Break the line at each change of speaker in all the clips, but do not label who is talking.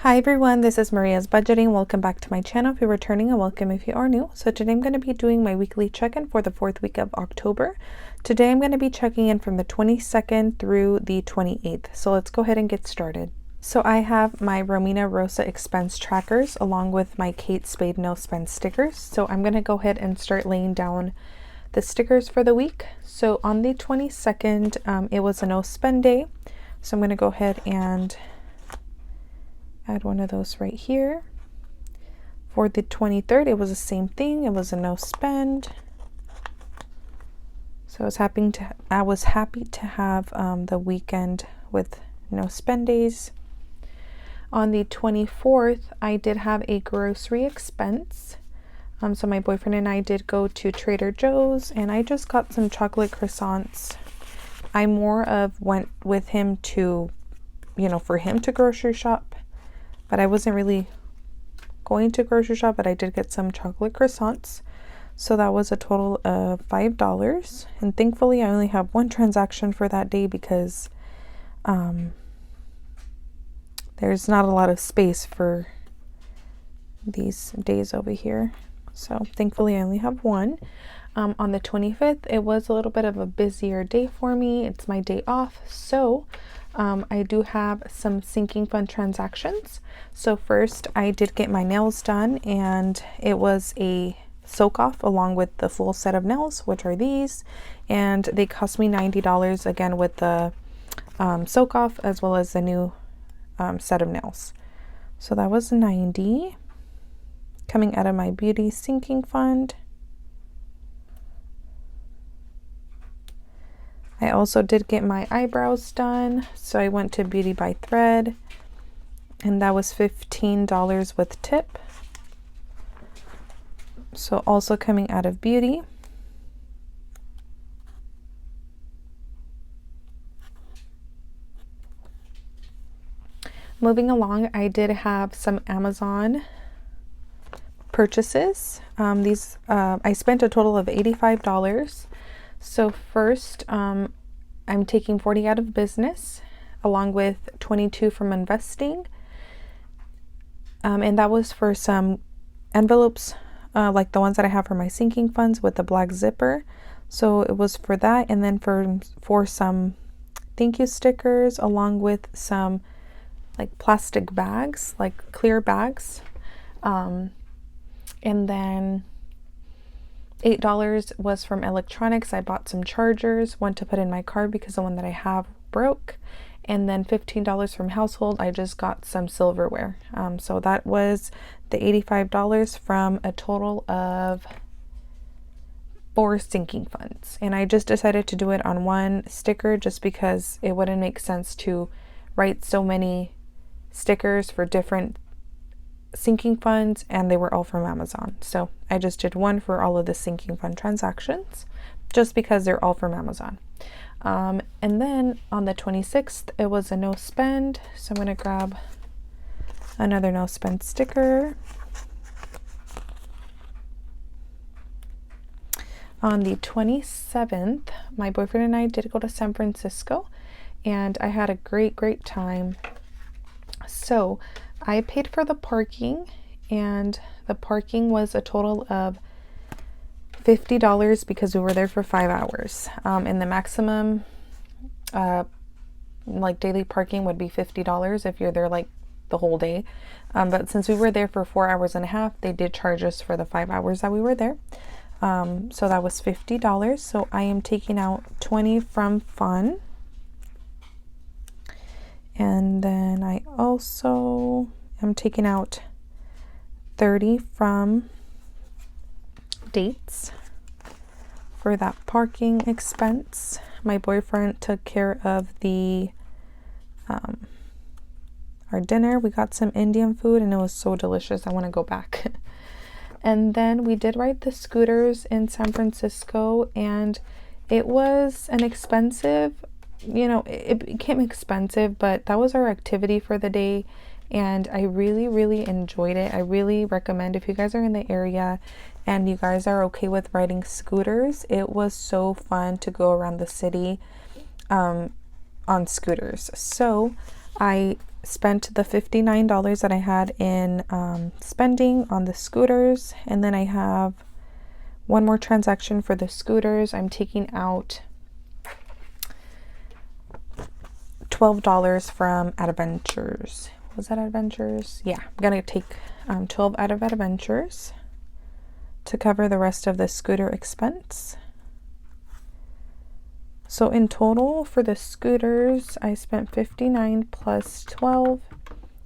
Hi everyone, this is Maria's Budgeting. Welcome back to my channel if you're returning, and welcome if you are new. So today I'm going to be doing my weekly check-in for the 4th week of October. Today I'm going to be checking in from the 22nd through the 28th. So let's go ahead and get started. So I have my Romina Rosa expense trackers along with my Kate Spade no spend stickers. So I'm going to go ahead and start laying down the stickers for the week. So on the 22nd, it was a no spend day. So I'm going to go ahead and add one of those right here. For the 23rd, it was the same thing. It was a no spend. So I was happy to have the weekend with no spend days. On the 24th, I did have a grocery expense. So my boyfriend and I did go to Trader Joe's, and I just got some chocolate croissants. I more of went with him to, for him to grocery shop. But I wasn't really going to grocery shop, but I did get some chocolate croissants. So that was a total of $5. And thankfully, I only have one transaction for that day because there's not a lot of space for these days over here. So thankfully, I only have one. On the 25th, it was a little bit of a busier day for me. It's my day off. So I do have some sinking fund transactions. So first I did get my nails done, and it was a soak off along with the full set of nails, which are these, and they cost me $90 again with the soak off as well as the new set of nails. So that was $90 coming out of my beauty sinking fund. I also did get my eyebrows done, so I went to Beauty by Thread, and that was $15 with tip. So also coming out of beauty. Moving along, I did have some Amazon purchases. I spent a total of $85. So first, I'm taking 40 out of business along with 22 from investing. And that was for some envelopes, like the ones that I have for my sinking funds with the black zipper. So it was for that, and then for some thank you stickers along with some like plastic bags, like clear bags. And then $8 was from electronics. I bought some chargers, one to put in my car because the one that I have broke. And then $15 from household. I just got some silverware. So that was the $85 from a total of 4 sinking funds. And I just decided to do it on one sticker just because it wouldn't make sense to write so many stickers for different sinking funds, and they were all from Amazon. So I just did one for all of the sinking fund transactions just because they're all from Amazon. And then on the 26th, it was a no spend. So I'm going to grab another no spend sticker. On the 27th, my boyfriend and I did go to San Francisco, and I had a great time. So I paid for the parking, and the parking was a total of $50 because we were there for 5 hours. And the maximum like daily parking would be $50 if you're there like the whole day. But since we were there for 4 hours and a half, they did charge us for the 5 hours that we were there. So that was $50. So I am taking out 20 from fun. And then I also am taking out 30 from dates for that parking expense. My boyfriend took care of the our dinner. We got some Indian food and it was so delicious. I want to go back. And then we did ride the scooters in San Francisco, and it was an expensive, it became expensive, but that was our activity for the day, and I really enjoyed it. I really recommend if you guys are in the area and you guys are okay with riding scooters. It was so fun to go around the city on scooters. So I spent the $59 that I had in spending on the scooters, and then I have one more transaction for the scooters. I'm taking out $12 from Adventures. Was that Adventures? Yeah, I'm gonna take 12 out of Adventures to cover the rest of the scooter expense. So in total for the scooters, I spent 59 plus 12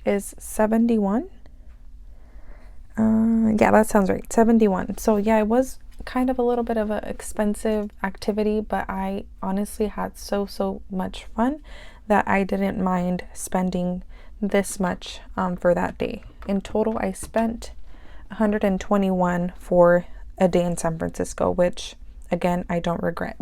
is 71. Yeah, that sounds right, 71. So yeah, it was kind of a little bit of an expensive activity, but I honestly had so much fun that I didn't mind spending this much for that day. In total, I spent 121 for a day in San Francisco, which again, I don't regret.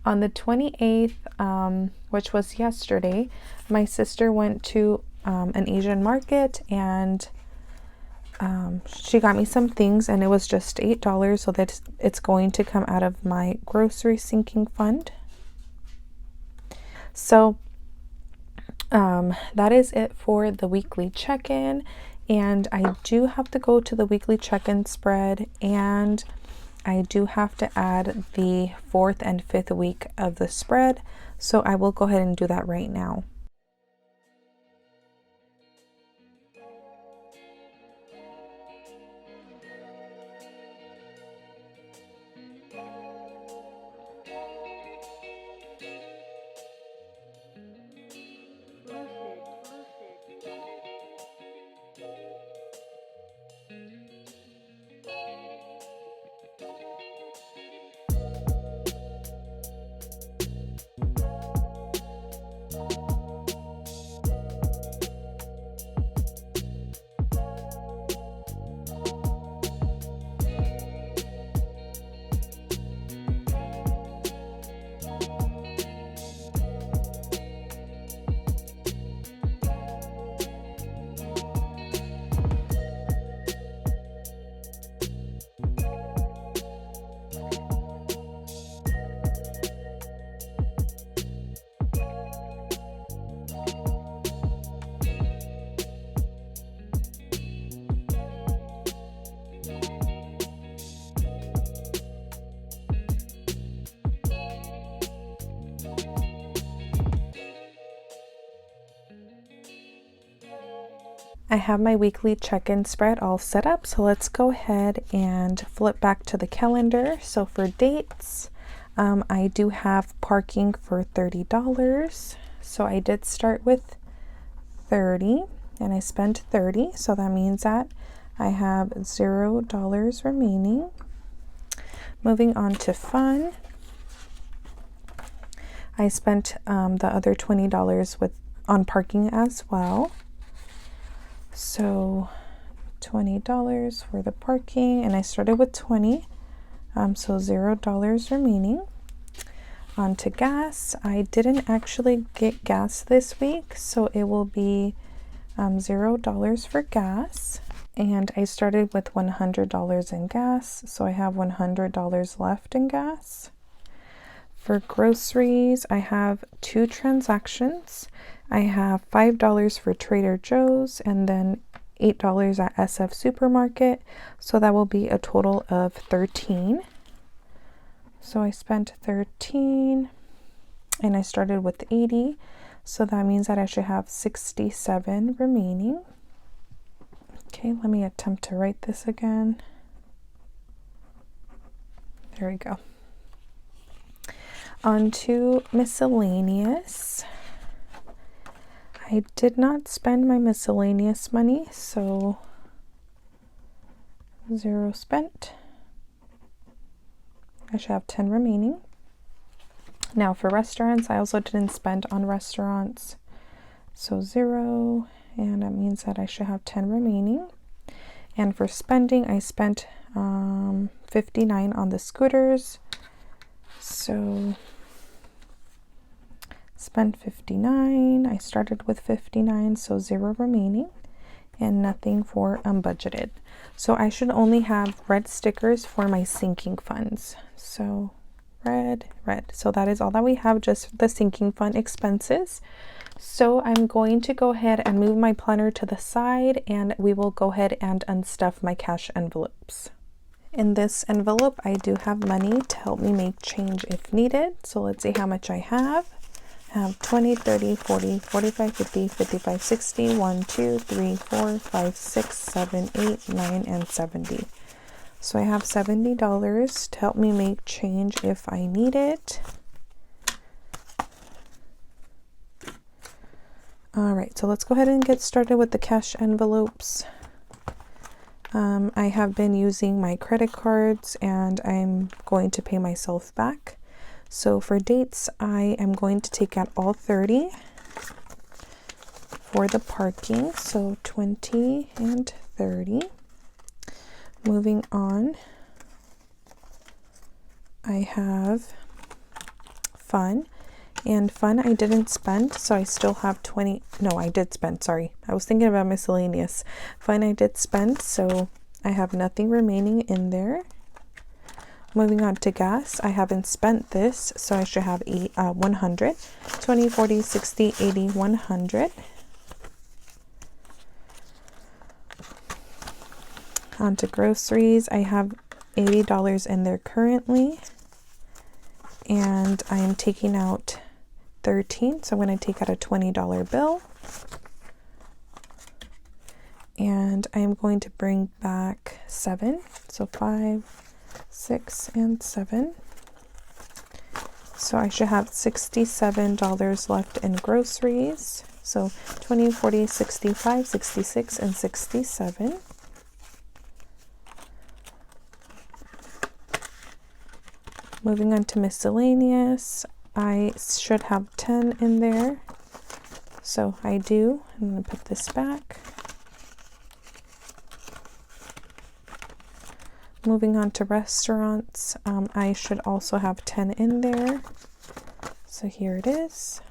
On the 28th, which was yesterday, my sister went to an Asian market, and she got me some things, and it was just $8, so that it's going to come out of my grocery sinking fund. So that is it for the weekly check-in, and I do have to go to the weekly check-in spread, and I do have to add the 4th and 5th week of the spread, so I will go ahead and do that right now. I have my weekly check-in spread all set up, so let's go ahead and flip back to the calendar. So for dates, I do have parking for $30. So I did start with 30 and I spent 30, so that means that I have $0 remaining. Moving on to fun, I spent the other $20 on parking as well. So $20 for the parking, and I started with 20, so $0 remaining. On to gas. I didn't actually get gas this week, so it will be $0 for gas, and I started with $100 in gas, so I have $100 left in gas. For groceries, I have 2 transactions. I have $5 for Trader Joe's and then $8 at SF Supermarket, so that will be a total of 13. So I spent 13 and I started with 80, so that means that I should have 67 remaining. Okay, let me attempt to write this again. There we go. On to miscellaneous. I did not spend my miscellaneous money, so 0 spent. I should have 10 remaining. Now for restaurants, I also didn't spend on restaurants, so 0, and that means that I should have 10 remaining. And for spending, I spent 59 on the scooters, so spent 59. I started with 59, so 0 remaining and nothing for unbudgeted. So I should only have red stickers for my sinking funds. So red, red. So that is all that we have, just the sinking fund expenses. So I'm going to go ahead and move my planner to the side, and we will go ahead and unstuff my cash envelopes. In this envelope, I do have money to help me make change if needed. So let's see how much I have. I have 20, 30, 40, 45, 50, 55, 60, 1, 2, 3, 4, 5, 6, 7, 8, 9, and 70. So I have $70 to help me make change if I need it. All right, so let's go ahead and get started with the cash envelopes. I have been using my credit cards, and I'm going to pay myself back. So for dates, I am going to take out all 30 for the parking. So 20 and 30. Moving on, I have fun. And fun I didn't spend, so I still have 20. No, I did spend, sorry. I was thinking about miscellaneous. Fun I did spend, so I have nothing remaining in there. Moving on to gas, I haven't spent this, so I should have 100. 20, 40, 60, 80, 100. On to groceries, I have $80 in there currently. And I am taking out 13, so I'm going to take out a $20 bill. And I'm going to bring back 7, so 5, 6, and 7. So I should have $67 left in groceries. So 20, 40, 65, 66, and 67. Moving on to miscellaneous, I should have 10 in there. So I do. I'm going to put this back. Moving on to restaurants, I should also have 10 in there. So here it is.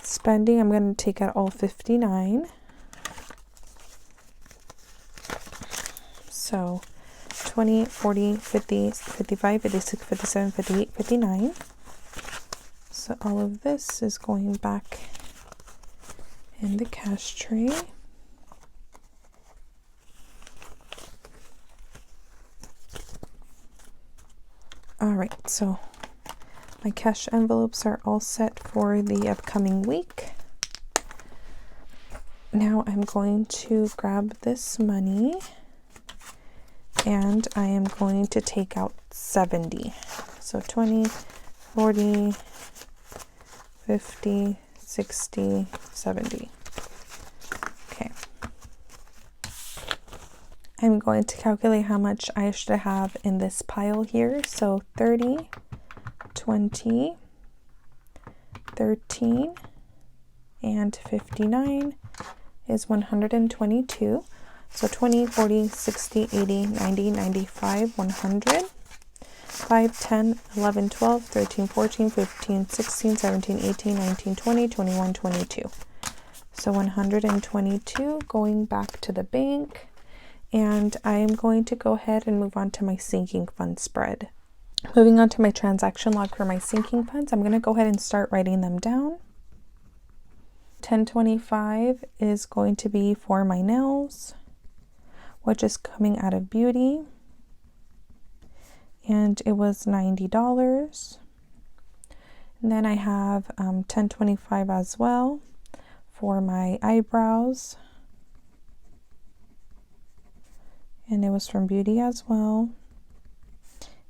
Spending, I'm going to take out all 59. So 20, 40, 50, 55, 56, 57, 58, 59. So all of this is going back in the cash tray. All right, so my cash envelopes are all set for the upcoming week. Now I'm going to grab this money, and I am going to take out 70. So 20, 40, 50, 60, 70. Okay. I'm going to calculate how much I should have in this pile here. So 30, 20, 13, and 59 is 122. So 20, 40, 60, 80, 90, 95, 100. 5, 10, 11, 12, 13, 14, 15, 16, 17, 18, 19, 20, 21, 22. So 122 going back to the bank. And I am going to go ahead and move on to my sinking fund spread. Moving on to my transaction log for my sinking funds, I'm going to go ahead and start writing them down. 1025 is going to be for my nails, which is coming out of beauty. And it was $90. And then I have 1025 as well for my eyebrows. And it was from beauty as well.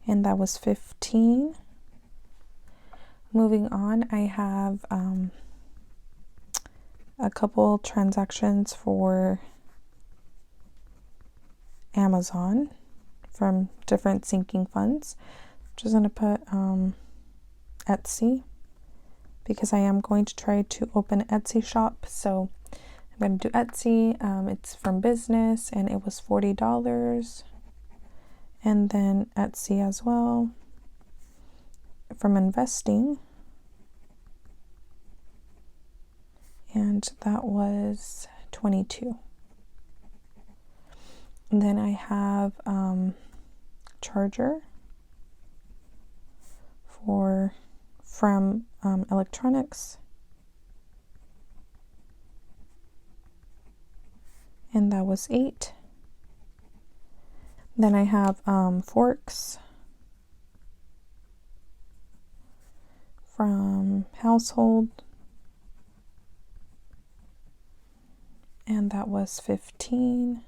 And that was 15. Moving on, I have a couple transactions for Amazon from different sinking funds. I'm just going to put Etsy, because I am going to try to open an Etsy shop. So I'm going to do Etsy. It's from business, and it was $40. And then Etsy as well from investing, and that was 22. And then I have charger from electronics. And that was 8. Then I have forks from household, and that was 15.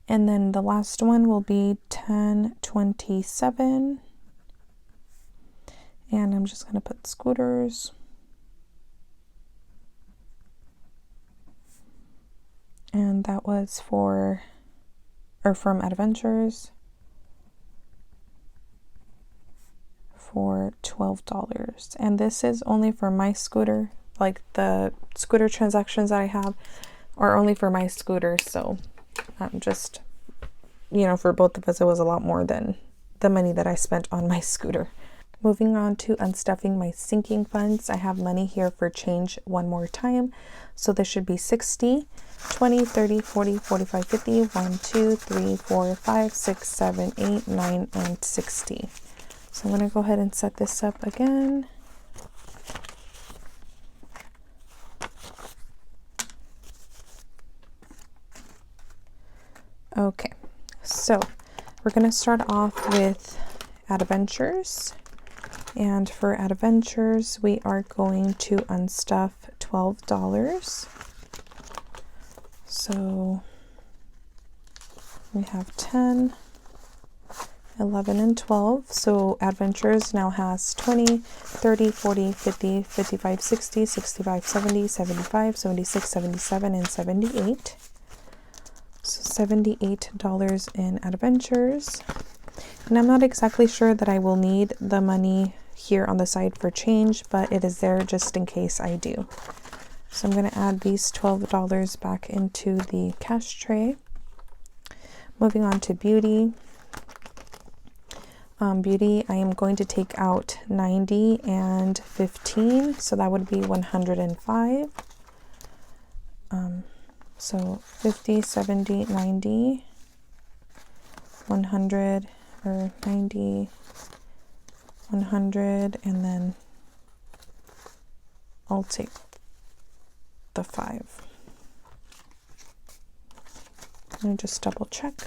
And then the last one will be 1027. And I'm just going to put scooters. And that was from Adventures for $12. And this is only for my scooter. Like the scooter transactions that I have are only for my scooter. So just, for both of us, it was a lot more than the money that I spent on my scooter. Moving on to unstuffing my sinking funds. I have money here for change one more time. So this should be 60, 20, 30, 40, 45, 50, 1, 2, 3, 4, 5, 6, 7, 8, 9, and 60. So I'm going to go ahead and set this up again. Okay, so we're going to start off with Adventures. And for Adventures, we are going to unstuff $12. So we have 10, 11, and 12. So Adventures now has 20, 30, 40, 50, 55, 60, 65, 70, 75, 76, 77, and 78. So $78 in Adventures. And I'm not exactly sure that I will need the money here on the side for change, but it is there just in case I do. So I'm going to add these $12 back into the cash tray. Moving on to Beauty. Beauty, I am going to take out 90 and 15, so that would be 105. So 50, 70, 90, 100, or 90, 100, and then I'll take the 5. Let me just double check.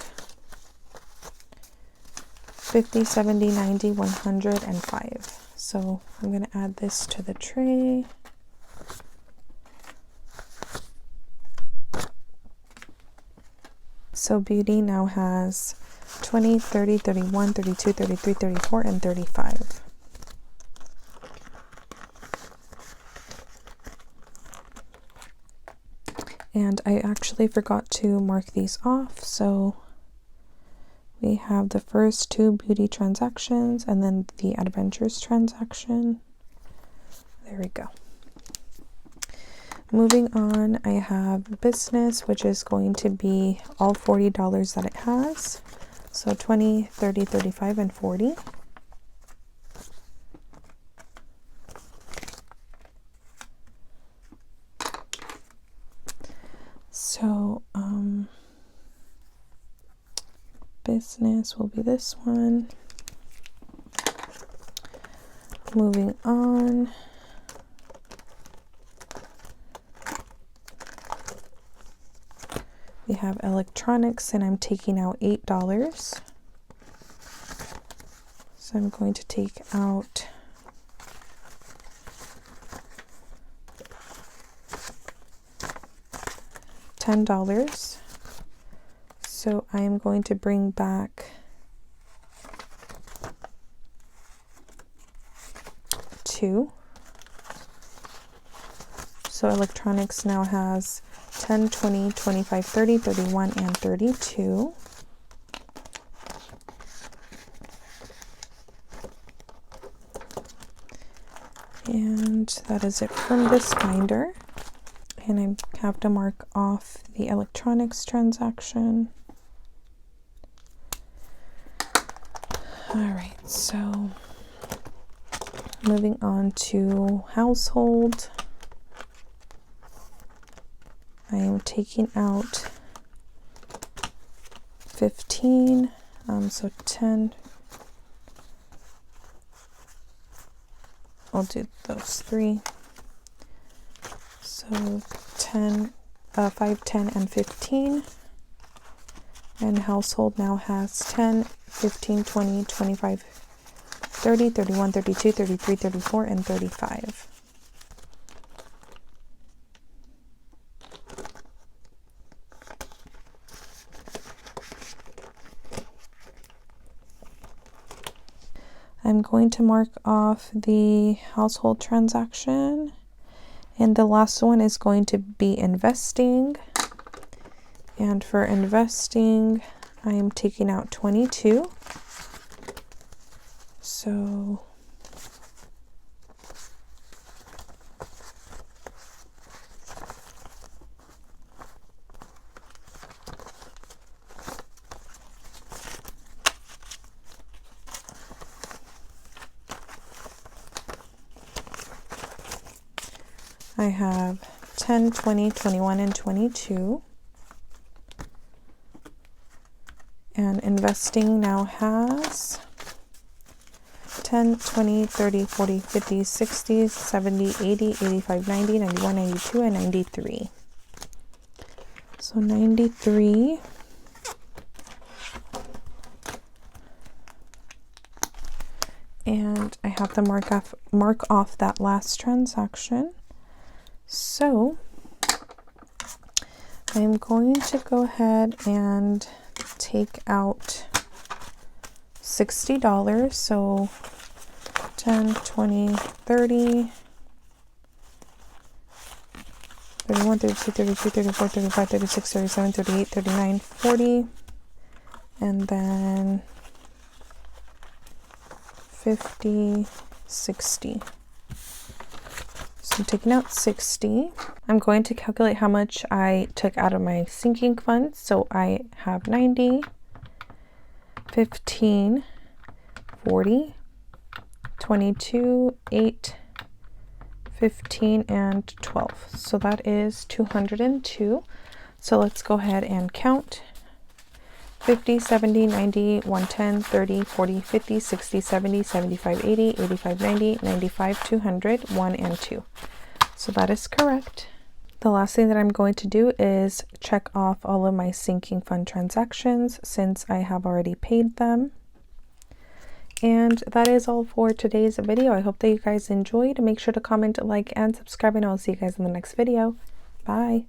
50, 70, 90, 100, and 5. So I'm going to add this to the tray. So Beauty now has 20, 30, 31, 32, 33, 34, and 35. And I actually forgot to mark these off, so we have the first 2 Beauty transactions and then the Adventures transaction. There we go. Moving on, I have Business, which is going to be all $40 that it has. So 20, 30, 35, and 40. So Business will be this one. Moving on. We have Electronics, and I'm taking out $8. So I'm going to take out $10. So I am going to bring back $2. So Electronics now has 10, 20, 25, 30, 31, and 32. And that is it from this binder. And I have to mark off the Electronics transaction. All right, so moving on to Household. I am taking out 15, so 10. I'll do those three. So 10, 5, 10, and 15. And household now has 10, 15, 20, 25, 30, 31, 32, 33, 34, and 35. I'm going to mark off the household transaction, and the last one is going to be investing. And for investing, I am taking out 22. So I have 10, 20, 21, and 22. And investing now has 10, 20, 30, 40, 50, 60, 70, 80, 85, 90, 91, 92, and 93. So 93. And I have to mark off that last transaction. So I'm going to go ahead and take out $60. So 10, 20, 30, 31, 32, 33, 34, 35, 36, 37, 38, 39, 40, and then 50, 60. So I'm taking out 60. I'm going to calculate how much I took out of my sinking fund. So I have 90, 15, 40, 22, 8, 15, and 12. So that is 202. So let's go ahead and count. 50, 70, 90, 110, 30, 40, 50, 60, 70, 75, 80, 85, 90, 95, 200, 1, and 2. So that is correct. The last thing that I'm going to do is check off all of my sinking fund transactions since I have already paid them. And that is all for today's video. I hope that you guys enjoyed. Make sure to comment, like, and subscribe, and I'll see you guys in the next video. Bye.